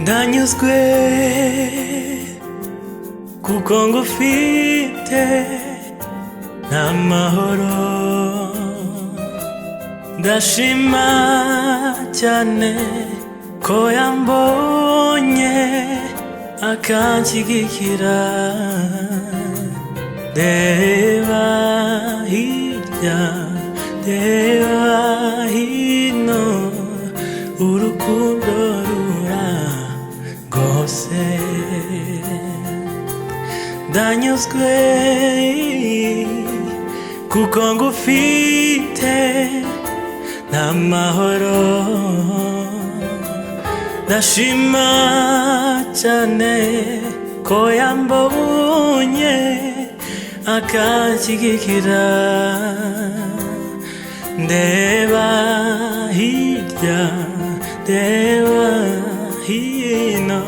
ndanyuzwe kuko ngufite n'amahoro, ndashima cyane ko yambonye akanshyigikira. Reba hirya reba hino, urukundo ruragose. Ndanyuzwe kuko ngufite n'amahoro, ndashima cyane ko yambonye akanshyigikira. Ndeba hirya ndeba hino,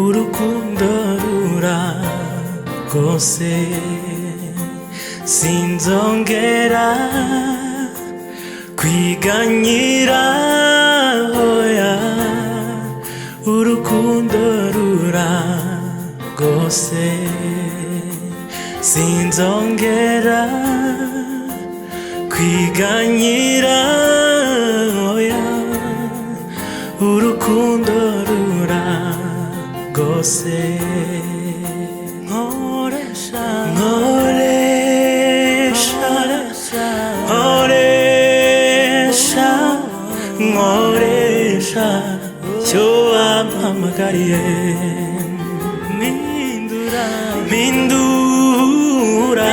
urukundo ruragose. Sinzongera kwiganyira, oya, urukundo ruragose. Sinzongera kwiganyira, oya, urukundo ruragose. Nkoresha nkoresha nkoresha nkoresha icyo wampamagariye. Mpindura mpindura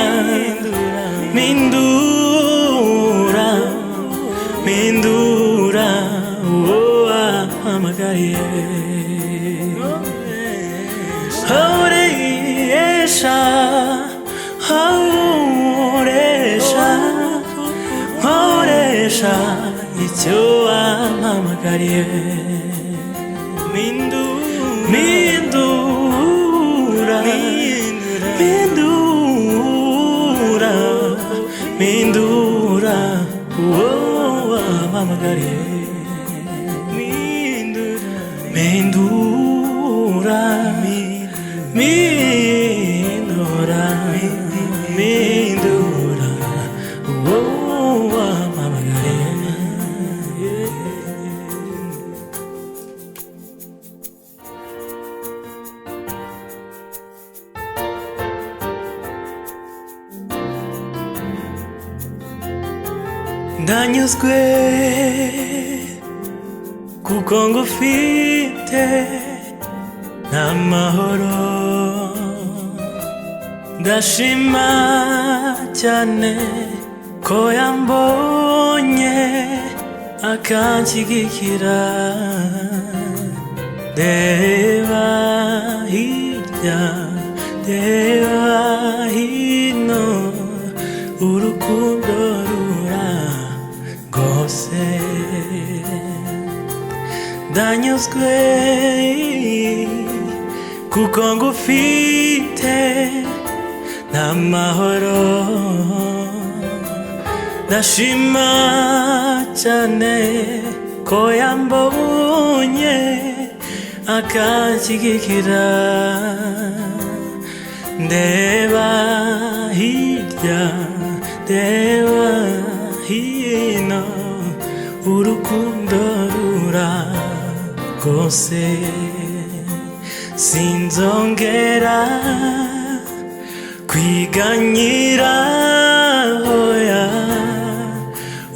mpindura mpindura uwo wampamagariye. Nkoresha nkoresha nkoresha icyo wampamagariye. Mpindura mpindura mpindura uwo wampamagariye. Mpindura mpindura mpindura uwo wampamagariye. Ndanyuzwe kuko ngufite n'amahoro, ndashima cyane ko yambonye akanshyigikira. Reba hirya reba hino, urukundo ruragose. Ndanyuzwe kuko ngufite n'amahoro, ndashima cyane ko yambonye akanshyigikira. Ndeba hirya ndeba hino, urukundo ruragose. Sinzongera kwiganyira, oya,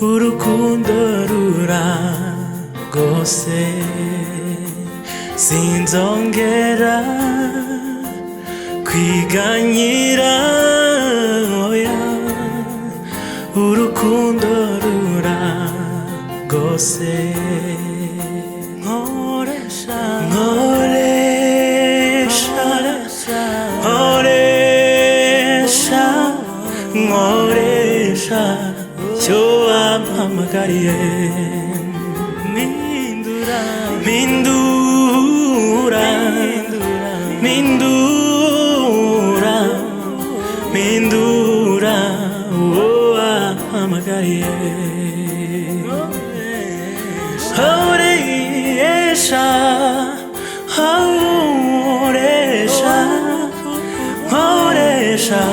urukundo ruragose. Sinzongera kwiganyira, oya, urukundo ruragose. Nkoresha nkoresha nkoresha nkoresha icyo wampamagariye. Mpindura mpindura mpindura mpindura uwo wampamagariye. Nkoresha amenyesha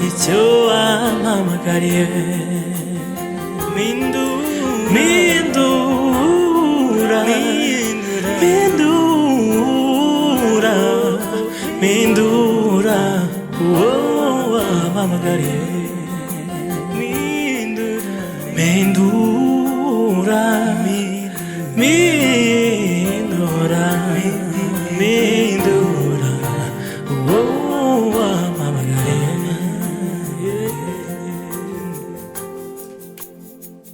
icyo wampamagariye. Mpindura, mpindura, mpindura uwo wampamagariye. Mpindura